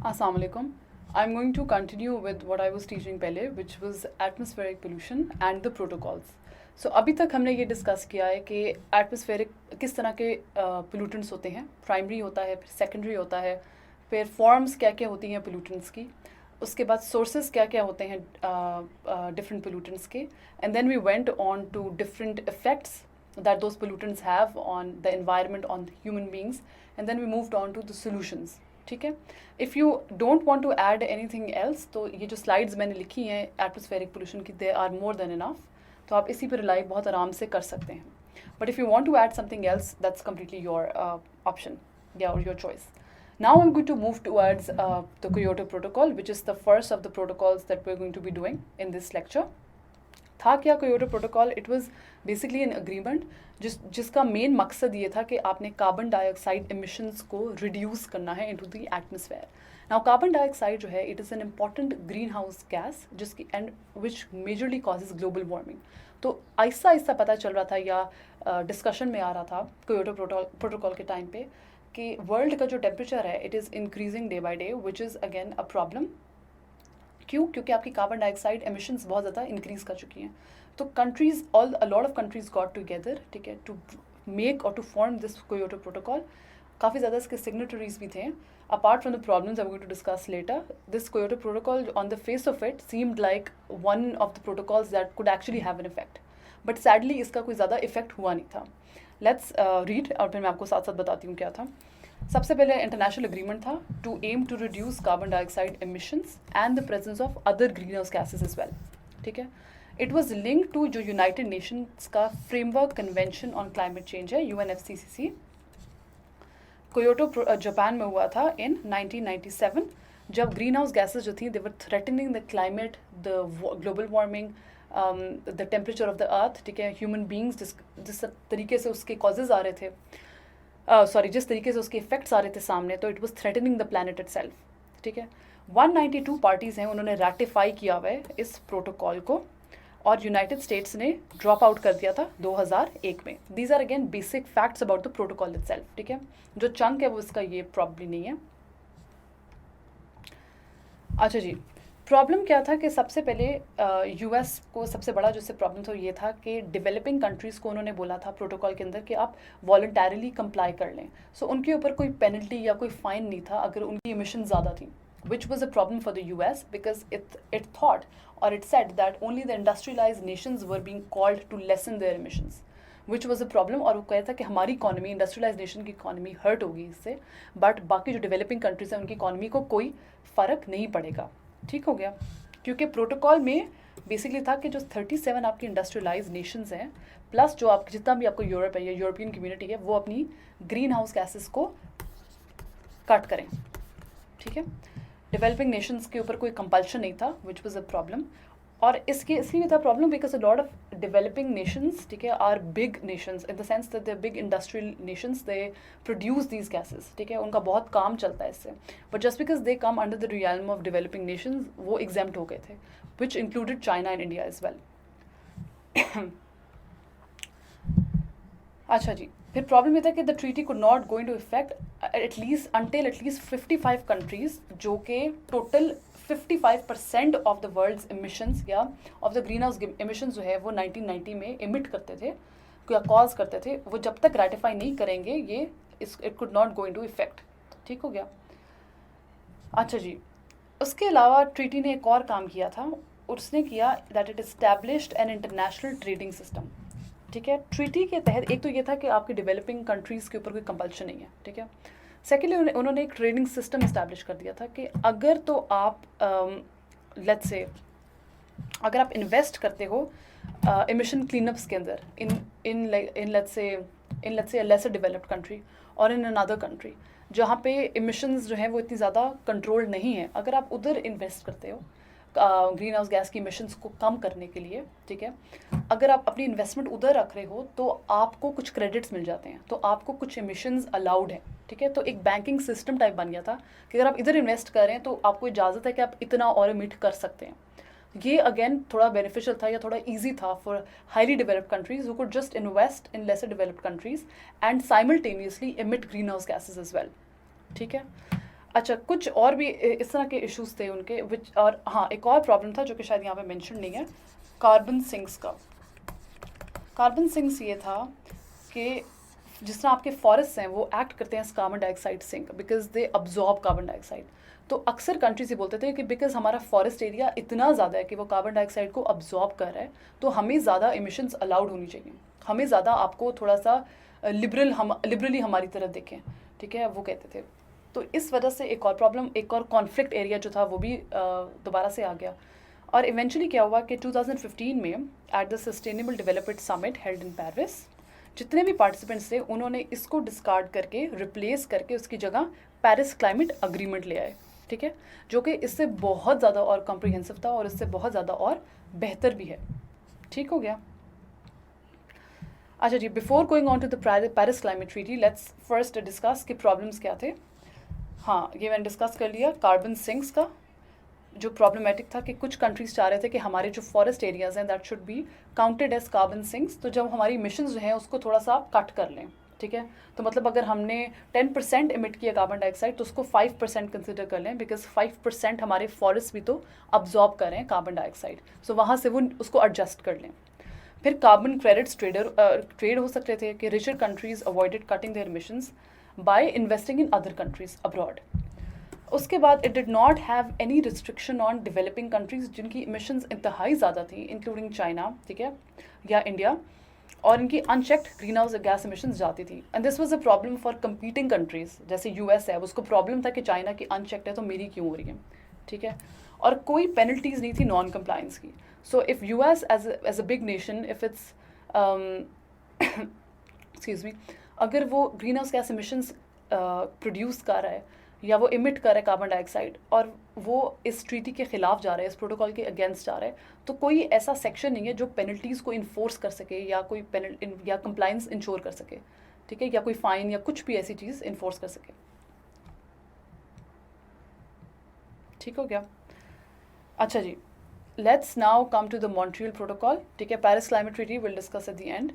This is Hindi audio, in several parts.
Assalamu alaikum. I'm going to continue with what I was teaching पहले, which was atmospheric pollution and the protocols. So अभी तक हमने ये डिस्कस किया है कि एटमॉस्फेरिक किस तरह के पोल्यूटेंट्स होते हैं. प्राइमरी होता है, फिर सेकेंडरी होता है, फिर फॉर्म्स क्या क्या होती हैं पोल्यूटेंट्स की, उसके बाद सोर्सेज क्या क्या होते हैं डिफरेंट पोल्यूटेंट्स के, and then we went on to different effects that those pollutants have on the environment, on human beings, and then we moved on to the solutions. ठीक है. If you don't want to add anything else, तो ये जो स्लाइड्स मैंने लिखी हैं एटमॉस्फेरिक पोल्यूशन की, they are more than enough. तो आप इसी पर रिलाई बहुत आराम से कर सकते हैं. But if you want to add something else, that's completely your option या or your choice. Now I'm going to move towards the Kyoto Protocol, which is the first of the protocols that we're going to be doing in this lecture. था क्या Kyoto Protocol? It was basically an agreement जिसका मेन मकसद ये था कि आपने कार्बन डाइऑक्साइड एमिशंस को रिड्यूस करना है into the atmosphere. Now carbon dioxide जो है, it is an important green house gas जिसकी and which majorly causes global warming. तो आहिस्ता आहिस्ता पता चल रहा था या डिस्कशन में आ रहा था Kyoto प्रोटोकॉल के टाइम पे कि वर्ल्ड का जो टेम्परेचर है, it is increasing day by day, which is again a problem. क्यों? क्योंकि आपकी कार्बन डाइऑक्साइड एमिशंस बहुत ज़्यादा इंक्रीज़ कर चुकी हैं. तो countries, a lot of countries got together, ठीक है, to make or to form this Kyoto protocol. काफ़ी ज़्यादा इसके सिग्नेटरीज भी थे. Apart from the problems I am going to discuss later, this Kyoto protocol on the face of it seemed like one of the protocols that could actually have an effect, but sadly इसका कोई ज़्यादा इफेक्ट हुआ नहीं था. लेट्स रीड और फिर मैं आपको साथ साथ बताती हूँ क्या था. सबसे पहले इंटरनेशनल एग्रीमेंट था to aim to reduce carbon dioxide emissions and the presence of other green house gases as well. ठीक है. इट वाज लिंक टू जो यूनाइटेड नेशंस का framework convention on climate change है, UNFCCC. कोयोटो जापान में हुआ था इन 1997, जब ग्रीन हाउस गैसेज जो थी, they were threatening the climate, the global warming, the temperature of the earth. ठीक है. ह्यूमन बींग्स जिस तरीके से उसके कॉजेज आ रहे थे, जिस तरीके से उसके इफेक्ट्स आ रहे थे सामने, तो it was threatening the planet itself. ठीक है. 192 पार्टीज़ हैं, उन्होंने रैटिफाई किया हुआ है इस प्रोटोकॉल को, और यूनाइटेड स्टेट्स ने ड्रॉप आउट कर दिया था 2001 में. These are again basic facts about the protocol itself. ठीक है. जो चंक है वो इसका ये प्रॉब्ली नहीं है. अच्छा जी, प्रॉब्लम क्या था कि सबसे पहले US को सबसे बड़ा जो प्रॉब्लम था ये था कि डेवलपिंग कंट्रीज़ को उन्होंने बोला था प्रोटोकॉल के अंदर कि आप वॉलंटरली कंप्लाई कर लें. सो उनके ऊपर कोई पेनल्टी या कोई फ़ाइन नहीं था अगर उनकी एमिशन ज़्यादा थी, which was a problem for the US because it thought or it said that only the industrialized nations were being called to lessen their emissions, which was a problem. और वो कहता था कि हमारी इकॉनमी, इंडस्ट्रियलाइज नेशन की इकॉनमी हर्ट होगी इससे, बट बाकी जो डेवलपिंग कंट्रीज हैं उनकी इकॉनमी को कोई फ़र्क नहीं पड़ेगा. ठीक हो गया. क्योंकि प्रोटोकॉल में बेसिकली था कि जो 37 आपकी इंडस्ट्रियलाइज नेशंस हैं, प्लस जो आप जितना भी आपको यूरोप है या यूरोपियन कम्युनिटी है, वो अपनी ग्रीन हाउस गैसेस को कट करें. ठीक है. डेवलपिंग नेशंस के ऊपर कोई कंपल्शन नहीं था, विच वॉज अ प्रॉब्लम. और इसलिए भी था problem because a lot of developing nations, ठीक है, are big nations in the sense that they big industrial nations, they produce these gases. ठीक है. उनका बहुत काम चलता है इससे, but just because they come under the realm of developing nations, वो एग्जेम्प्ट हो गए थे, which included China and India as well. अच्छा जी, फिर प्रॉब्लम ये था कि the treaty could not going to affect at least 55 countries, जो कि total 55% of the world's emissions या of the green house emissions जो है वो 1990 में इमिट करते थे या कॉज करते थे, वो जब तक रेटिफाई नहीं करेंगे ये it could not go into effect. ठीक हो गया. अच्छा जी, उसके अलावा ट्रीटी ने एक और काम किया था, उसने किया that it established an international trading system. ठीक है. ट्रीटी के तहत एक तो ये था कि आपकी डेवलपिंग कंट्रीज़ के ऊपर कोई कंपल्शन नहीं है. ठीक है. सेकेंडली उन्होंने एक ट्रेडिंग सिस्टम इस्टेब्लिश कर दिया था कि अगर तो आप लेट्स से अगर आप इन्वेस्ट करते हो एमिशन क्लीनअप्स के अंदर in let's say a lesser developed country और इन अनदर कंट्री जहाँ पे एमिशंस जो हैं वो इतनी ज़्यादा कंट्रोल नहीं है, अगर आप उधर इन्वेस्ट करते हो ग्रीन हाउस गैस की इमिशंस को कम करने के लिए, ठीक है, अगर आप अपनी इन्वेस्टमेंट उधर रख रहे हो तो आपको कुछ क्रेडिट्स मिल जाते हैं, तो आपको कुछ एमिशंस अलाउड हैं. ठीक है. तो एक बैंकिंग सिस्टम टाइप बन गया था कि अगर आप इधर इन्वेस्ट कर रहे हैं तो आपको इजाज़त है कि आप इतना और इमिट कर सकते हैं. ये अगेन थोड़ा बेनिफिशियल था या थोड़ा ईजी था for highly developed countries who could just invest in lesser developed countries and simultaneously emit green house gases as well. ठीक है. अच्छा, कुछ और भी इस तरह के इश्यूज थे उनके विच, और हाँ एक और प्रॉब्लम था जो कि शायद यहाँ पे मेंशन नहीं है, कार्बन सिंक्स का। कार्बन सिंक्स ये था कि जिस तरह आपके फॉरेस्ट हैं वो एक्ट करते हैं carbon dioxide sink because they absorb carbon dioxide. तो अक्सर कंट्रीज ये बोलते थे कि बिकॉज हमारा फॉरेस्ट एरिया इतना ज़्यादा है कि वो कार्बन डाइऑक्साइड को अब्जॉर्ब कर रहा है, तो हमें ज़्यादा इमिशंस अलाउड होनी चाहिए, हमें ज़्यादा आपको थोड़ा सा लिबरली हमारी तरफ देखें, ठीक है, वो कहते थे। तो इस वजह से एक और प्रॉब्लम, एक और कॉन्फ्लिक्ट एरिया जो था वो भी दोबारा से आ गया। और इवेंचुअली क्या हुआ कि 2015 में at the sustainable development summit held in Paris, जितने भी पार्टिसिपेंट्स थे उन्होंने इसको डिस्कार्ड करके रिप्लेस करके उसकी जगह पेरिस क्लाइमेट अग्रीमेंट ले आए, ठीक है, जो कि इससे बहुत ज़्यादा और कॉम्प्रिहेंसिव था और इससे बहुत ज़्यादा और बेहतर भी है। ठीक हो गया। अच्छा जी, before going on to the Paris climate treaty, let's first discuss कि प्रॉब्लम्स क्या थे। हाँ, ये मैंने डिस्कस कर लिया कार्बन सिंक्स का, जो प्रॉब्लमेटिक था कि कुछ कंट्रीज चाह रहे थे कि हमारे जो फॉरेस्ट एरियाज़ हैं that should be counted as carbon sinks, तो जब हमारी इमिशंस जो हैं उसको थोड़ा सा आप कट कर लें, ठीक है। तो मतलब अगर हमने 10% इमिट किया कार्बन डाइऑक्साइड तो उसको 5% कंसिडर कर लें, बिकॉज 5% हमारे फॉरेस्ट भी तो अब्जॉर्ब कर रहे हैं कार्बन डाइऑक्साइड, सो वहाँ से वो उसको एडजस्ट कर लें। फिर कार्बन क्रेडिट्स ट्रेड हो सकते थे कि richer countries avoided cutting their emissions by investing in other countries abroad. उसके बाद it did not have any restriction on developing countries जिनकी इमिशंस इंतहाई ज़्यादा थी, इंक्लूडिंग चाइना, ठीक है, या इंडिया, और इनकी unchecked green house gas emissions जाती थी। And this was a problem for competing countries, जैसे यूएस है, उसको प्रॉब्लम था कि चाइना की अनचेक्ड है तो मेरी क्यों हो रही है, ठीक है, और कोई पेनल्टीज नहीं थी नॉन कंप्लायंस की। So if US as a big nation, if it's excuse me, अगर वो green house gas emissions produce कर रहा है या वो इमिट कर रहा है कार्बन डाइऑक्साइड और वो इस ट्रीटी के खिलाफ जा रहा है, इस प्रोटोकॉल के अगेंस्ट जा रहा है, तो कोई ऐसा सेक्शन नहीं है जो पेनल्टीज़ को इन्फोर्स कर सके या कोई या कंप्लाइंस इंश्योर कर सके, ठीक है, या कोई फाइन या कुछ भी ऐसी चीज़ इन्फोर्स कर सके। ठीक हो गया। अच्छा जी, let's now come to the Montreal protocol, ठीक है, Paris climate treaty will discuss at the end.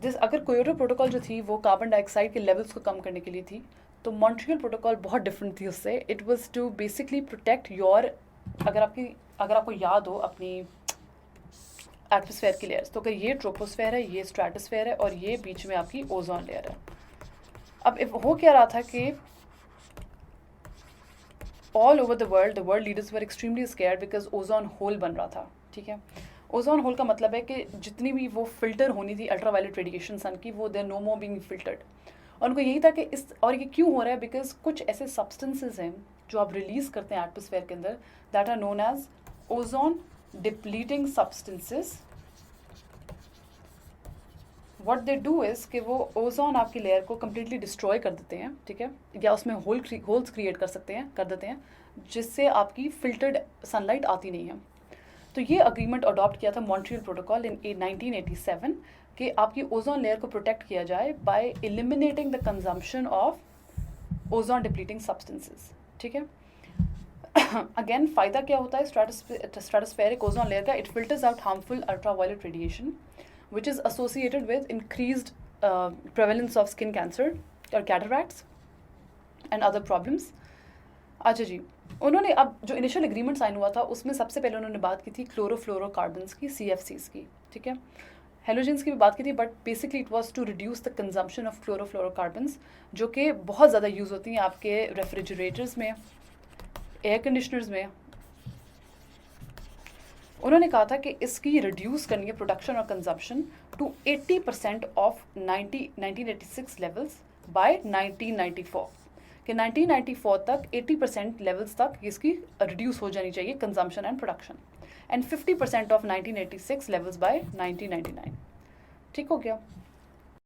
अगर क्योटो प्रोटोकॉल जो थी वो कार्बन डाइऑक्साइड के लेवल्स को कम करने के लिए थी, तो मॉन्ट्रियल प्रोटोकॉल बहुत डिफरेंट थी उससे। It was to basically protect your, अगर आपको याद हो अपनी एटमॉस्फेयर की लेयर्स, तो अगर ये ट्रोपोस्फेयर है, ये स्ट्रेटोस्फेयर है और ये बीच में आपकी ओजोन लेयर है। अब हो क्या रहा था कि all over the world leaders were extremely scared because ozone hole बन रहा था, ठीक है। ओजोन होल का मतलब है कि जितनी भी वो फिल्टर होनी थी अल्ट्रावायलेट रेडिएशन सन की, वो they're no more being filtered. और उनको यही था कि और ये क्यों हो रहा है, बिकॉज कुछ ऐसे सब्सटेंसेज हैं जो आप रिलीज करते हैं एटमॉस्फेयर के अंदर that are known as ozone depleting substances. What they do is कि वो ओजोन आपकी लेयर को कम्प्लीटली डिस्ट्रॉय कर देते हैं, ठीक है, या उसमें होल्स क्रिएट कर देते हैं जिससे आपकी फिल्टर्ड सनलाइट आती नहीं है। तो ये अग्रीमेंट अडॉप्ट किया था मॉन्ट्रियल प्रोटोकॉल इन 1987 कि आपकी ओजोन लेयर को प्रोटेक्ट किया जाए bye eliminating the consumption of ozone depleting substances, ठीक है। अगेन फ़ायदा क्या होता है स्ट्रेटोस्फेरिक ओजोन लेयर का, it filters out harmful ultraviolet radiation which is associated with increased prevalence of skin cancer or cataracts and other problems. अच्छा जी, उन्होंने अब जो इनिशियल एग्रीमेंट साइन हुआ था उसमें सबसे पहले उन्होंने बात की थी क्लोरोफ्लोरोकार्बन्स की, CFCs की, ठीक है, हेलोजेंस की भी बात की थी, but basically it was to reduce the consumption of chlorofluorocarbons जो कि बहुत ज़्यादा यूज़ होती हैं आपके रेफ्रिजरेटर्स में, एयर कंडीशनर्स में। उन्होंने कहा था कि इसकी रिड्यूस करनी है प्रोडक्शन और consumption to 80% of 1986 levels by 1994, कि 1994 तक 80% लेवल्स तक इसकी रिड्यूस हो जानी चाहिए consumption and production, and 50% of 1986 levels by 1999। ठीक हो गया।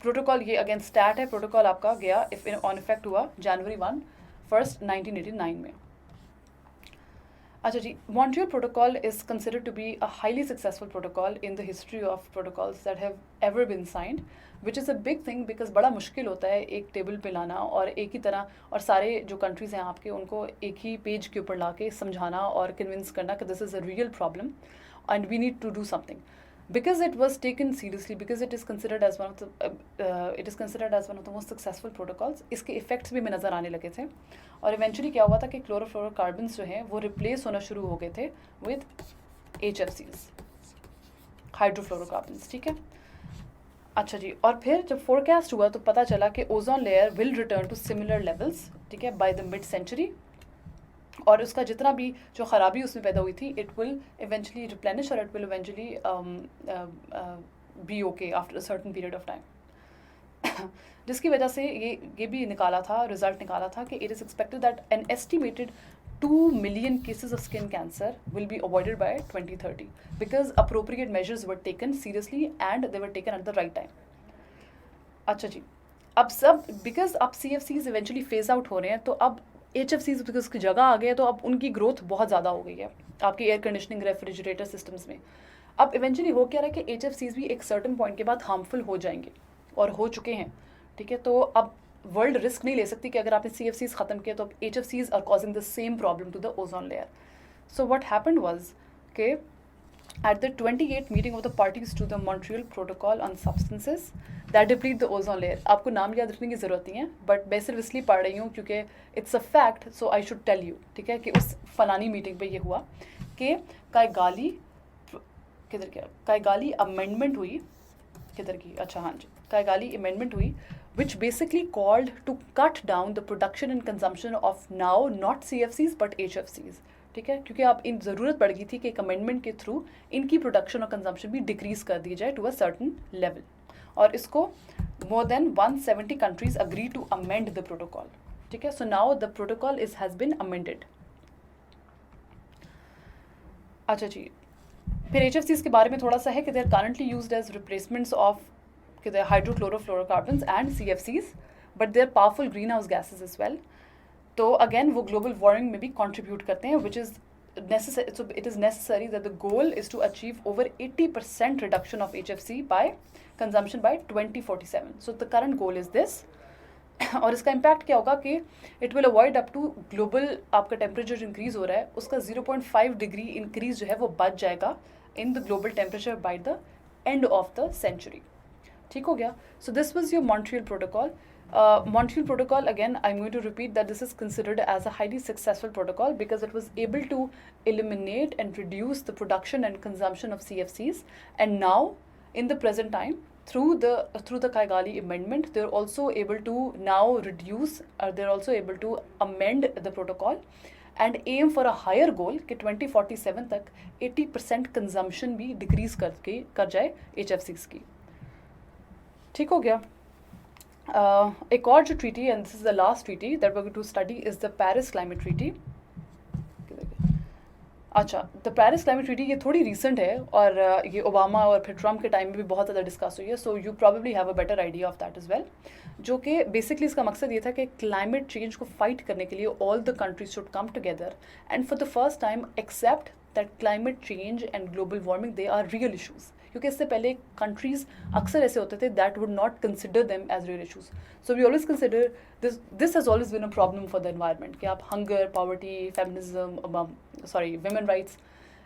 प्रोटोकॉल ये अगेन स्टार्ट है, प्रोटोकॉल आपका गया ऑन इफेक्ट हुआ जनवरी 1 1989 में। अच्छा जी, Montreal Protocol is considered to be a highly successful protocol in the history of protocols that have ever been signed, which is a big thing because बड़ा मुश्किल होता है एक टेबल पे लाना और एक ही तरह, और सारे जो कंट्रीज़ हैं आपके उनको एक ही पेज के ऊपर ला के समझाना और कन्विंस करना कि this is a real problem and we need to do something. because it was taken seriously, because it is considered as one of the most successful protocols, इसके effects भी में नज़र आने लगे थे. और eventually क्या हुआ था कि क्लोरोफ्लोरोकार्बन्स जो हैं वो रिप्लेस होना शुरू हो गए थे with HFCs, हाइड्रोफ्लोरोकार्बन्स. ठीक है. अच्छा जी, और फिर जब फोरकास्ट हुआ तो पता चला कि ozone layer will return to similar levels, ठीक है, बाय द मिड सेंचुरी. और उसका जितना भी जो ख़राबी उसमें पैदा हुई थी, इट विल इवेंचुअली रिप्लेनिश और it will eventually B okay after a certain period of time. जिसकी वजह से ये भी निकाला था, रिजल्ट निकाला था कि it is expected that an estimated 2 million cases of skin cancer will be avoided by 2030 because appropriate measures were taken seriously and they were taken at the right time. अच्छा जी, अब सब बिकॉज अब CFCs इवेंचुअली फेज आउट हो रहे हैं, तो अब HFCs बिकॉज उसकी जगह आ गए, तो अब उनकी ग्रोथ बहुत ज़्यादा हो गई है आपके एयर कंडीशनिंग रेफ्रिजरेटर सिस्टम्स में. अब इवेंचुअली हो क्या रहा है कि HFCs भी एक सर्टन पॉइंट के बाद हार्मफुल हो जाएंगे और हो चुके हैं. ठीक है, तो अब वर्ल्ड रिस्क नहीं ले सकती कि अगर आपने CFCs ख़त्म किए तो अब HFCs are causing the same problem to the ozone layer. So what happened was के at the 28th meeting of the parties to the Montreal Protocol on Substances that deplete the ozone layer. आपको नाम याद रखने की ज़रूरत नहीं है, बट मैं सिर्फ इसलिए पढ़ रही हूँ क्योंकि it's a fact, so I should tell you. ठीक है, कि उस फलानी मीटिंग पे ये हुआ कि कायगाली अमेंडमेंट हुई. किधर की, अच्छा हाँ जी, कायगाली अमेंडमेंट हुई which basically called to cut down the production and consumption of now not CFCs but HFCs. ठीक है, क्योंकि अब इन ज़रूरत पड़ गई थी कि एक अमेंडमेंट के थ्रू इनकी प्रोडक्शन और कंजम्पशन भी डिक्रीज़ कर दी जाए टू अ सर्टन लेवल. और इसको more than 170 countries agree to amend the protocol. ठीक है, so now the protocol has been amended. अच्छा जी, फिर HFCs के बारे में थोड़ा सा है कि they are currently used as replacements of the hydrochlorofluorocarbons and CFCs, but they are powerful greenhouse gases as well. तो again वो global warming में भी contribute करते हैं, which is necessary. So it is necessary that the goal is to achieve over 80% reduction of HFC by consumption by 2047. So the current goal is this. और इसका impact क्या होगा कि it will avoid up to global आपका temperature increase हो रहा है, उसका 0.5 degree increase जो है वो बच जाएगा in the global temperature by the end of the century. ठीक हो गया. So this was your Montreal protocol. Montreal Protocol, again, I'm going to repeat that this is considered as a highly successful protocol because it was able to eliminate and reduce the production and consumption of CFCs. And now, in the present time, through the Kigali Amendment, they're also able to now reduce, they're also able to amend the protocol and aim for a higher goal कि 2047 तक 80% consumption भी decrease कर जाए HFCs की. ठीक हो गया. एक और जो treaty, and this is the last treaty that we are going to study, is the Paris climate treaty. अच्छा, द पेरिस क्लाइमेट ट्रीटी ये थोड़ी रीसेंट है और ये ओबामा और फिर ट्रम्प के टाइम में भी बहुत ज़्यादा डिस्कस हुई है, so you probably have a better idea of that is well. जो कि बेसिकली इसका मकसद ये था कि क्लाइमेट चेंज को फाइट करने के लिए all the countries should come together and for the first time accept that climate change and global warming they are real issues. क्योंकि इससे पहले कंट्रीज अक्सर ऐसे होते थे that would not consider them as real issues. So we always consider this has always been a problem for the environment कि आप hunger, poverty, feminism, women rights,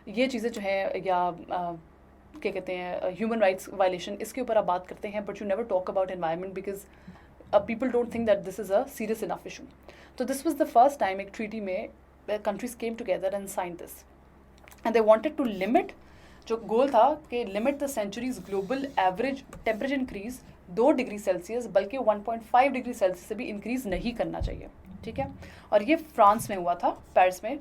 ये चीज़ें जो हैं, या क्या कहते हैं, ह्यूमन राइट्स वायलेशन, इसके ऊपर आप बात करते हैं, but you never talk about environment because people don't think that this is a serious enough issue. तो this was the first time एक ट्रीटी में countries came together and sign this, and they wanted to limit, जो गोल था कि limit the century's global average temperature increase 2 degree Celsius, बल्कि 1.5 डिग्री सेल्सियस से भी इंक्रीज़ नहीं करना चाहिए. ठीक है, और ये फ्रांस में हुआ था, पेरिस में.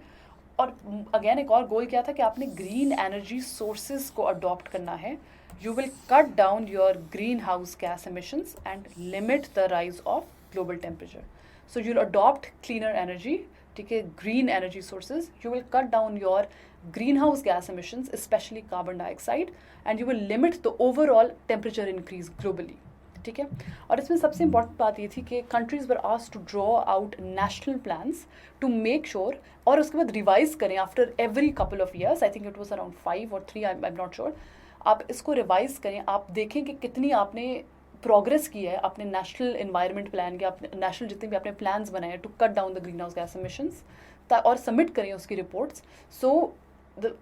और अगेन एक और गोल क्या था कि आपने ग्रीन एनर्जी सोर्सेज को अडॉप्ट करना है. You will cut down your green house gas emissions and limit the rise of global temperature. So you will adopt cleaner energy, ठीक है, green energy sources. You will cut down your greenhouse gas emissions, especially carbon dioxide, and you will limit the overall temperature increase globally. ठीक है, और इसमें सबसे इम्पॉर्टेंट बात ये थी कि countries were asked to draw out national plans to make sure, और उसके बाद रिवाइज करें after every couple of years. I think it was around 5 or 3, I am not sure. आप इसको रिवाइज करें, आप देखें कि कितनी आपने प्रोग्रेस की है अपने नेशनल इन्वायरमेंट प्लान के, अपने नेशनल जितने भी आपने प्लान्स बनाए to cut down the green house gas emissions, और सबमिट करें उसकी रिपोर्ट्स. सो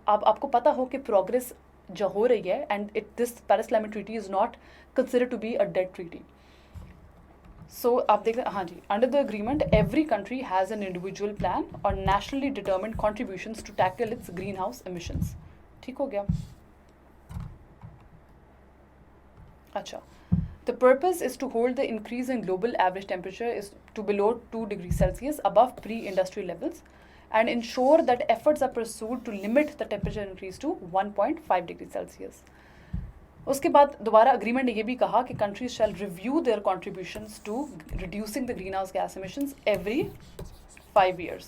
आपको पता हो कि प्रोग्रेस जो हो रही है, and this Paris climate treaty is not considered to be a dead treaty. So आप देख रहे, हाँ जी, under the agreement every country has an individual plan और nationally determined contributions to tackle its green house emissions. ठीक हो गया. अच्छा, the purpose is to hold the increase in global average temperature is to below 2 degrees Celsius above pre-industrial levels and ensure that efforts are pursued to limit the temperature increase to 1.5 degrees Celsius. उसके बाद दोबारा अग्रीमेंट ने ये भी कहा कि countries shall review their contributions to reducing the green house gas emissions every 5 years.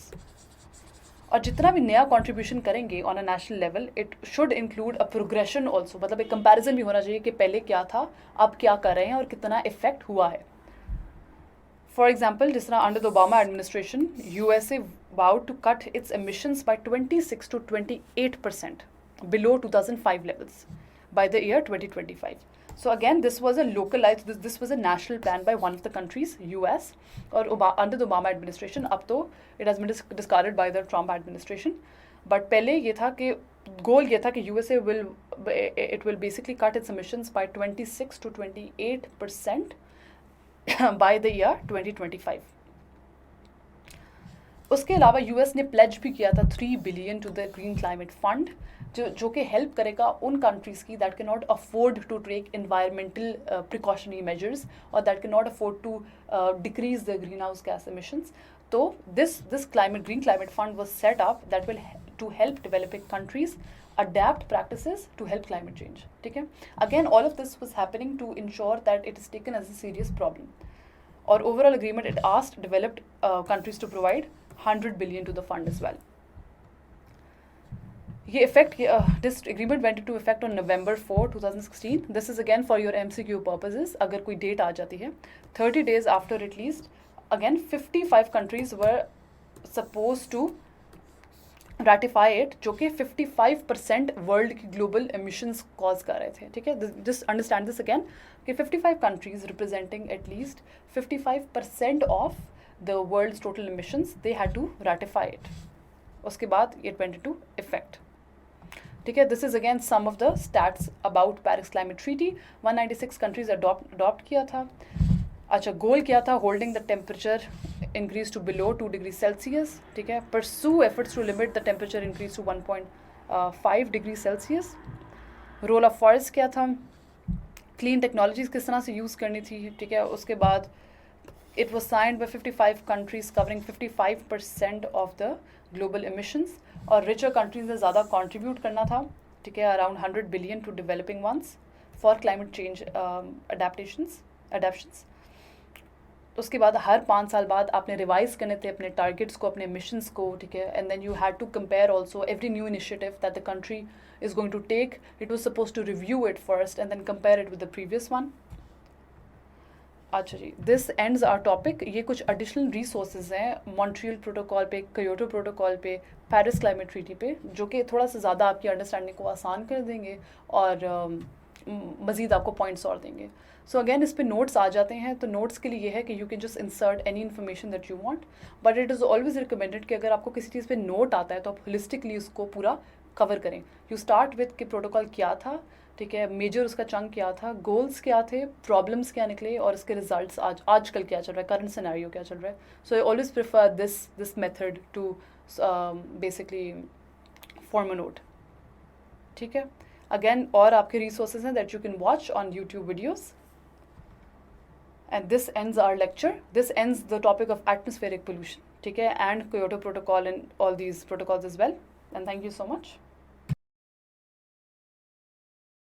और जितना भी नया कंट्रीब्यूशन करेंगे on a national level, it should include a progression also, मतलब एक कंपैरिजन भी होना चाहिए कि पहले क्या था, अब क्या कर रहे हैं और कितना इफेक्ट हुआ है. फॉर एग्जाम्पल, जिस तरह under the Obama administration USA vowed to cut its emissions by 26 to 28% below 2005 levels by the year 2025. So again, this was a localized, this was a national plan by one of the countries, US, or under the Obama administration. अब तो it has been discarded by the Trump administration. But पहले ये था कि goal ये था कि USA will basically cut its emissions by 26 to 28% by the year 2025. उसके अलावा यूएस ने प्लेज भी किया था 3 billion to the green climate fund, जो कि हेल्प करेगा उन कंट्रीज़ की that can not afford to take environmental precautionary measures और that can not afford to decrease the green house gas emissions. तो this green climate fund was set up that will to help developing countries adapt practices to help climate change. ठीक है. Again, all of this was happening to ensure that it is taken as a serious problem. Or overall agreement, it asked developed countries to provide 100 billion to the fund as well. This agreement went into effect on November 4, 2016. This is again for your MCQ purposes. अगर कोई date आ जाती है, 30 days after at least, again 55 countries were supposed to ratify it, जो कि 55% वर्ल्ड की ग्लोबल एमिशंस कॉज कर रहे थे. ठीक है. जस्ट अंडरस्टैंड दिस अगेन कि 55 countries representing at least 55% of the world's total emissions, they had to ratify it. उसके बाद इट वेंट इनटू इफेक्ट. ठीक है. This is again some of the stats about Paris climate treaty. 196 countries adopt किया था. अच्छा, गोल क्या था? Holding the temperature increase to below 2 degrees Celsius. ठीक है. Pursue efforts to limit the temperature increase to 1.5 degrees Celsius. Role of forest क्या था? क्लीन टेक्नोलॉजीज किस तरह से यूज़ करनी थी. ठीक है. उसके बाद it was signed by 55 countries covering 55% of the global emissions. और रिचर कंट्रीज ने ज़्यादा कॉन्ट्रीब्यूट करना था. ठीक है. Around 100 billion to developing ones for climate change adaptions. उसके बाद हर 5 साल बाद आपने रिवाइज करने थे अपने टारगेट्स को, अपने मिशंस को. ठीक है. And then you had to compare also every new initiative that the country is going to take. It was suppose to review it first and then compare it with the previous one. अच्छा जी, दिस एंड्स आवर टॉपिक. ये कुछ एडिशनल रिसोर्सेज हैं मॉन्ट्रियल प्रोटोकॉल पे, क्योटो प्रोटोकॉल पे, पेरिस क्लाइमेट ट्रीटी पे, जो कि थोड़ा सा ज़्यादा आपकी अंडरस्टैंडिंग को आसान कर देंगे और मज़ीद आपको पॉइंट्स और देंगे. सो अगेन इस पे नोट्स आ जाते हैं. तो नोट्स के लिए ये है कि you can just insert any information that you want, but it is always recommended कि अगर आपको किसी चीज़ पे नोट आता है तो आप होलिस्टिकली उसको पूरा कवर करें. यू स्टार्ट विद कि प्रोटोकॉल क्या था. ठीक है. मेजर उसका चंक क्या था, गोल्स क्या थे, प्रॉब्लम्स क्या निकले और इसके रिजल्ट्स आजकल क्या चल रहा है, करंट सिनेरियो क्या चल रहा है. So I always prefer this method to basically form a note. ठीक है. अगेन और आपके रिसोर्सेज हैं that you can watch on YouTube videos. And this ends our lecture. This ends the topic of atmospheric pollution. ठीक है. And Kyoto Protocol and all these protocols as well. And thank you so much.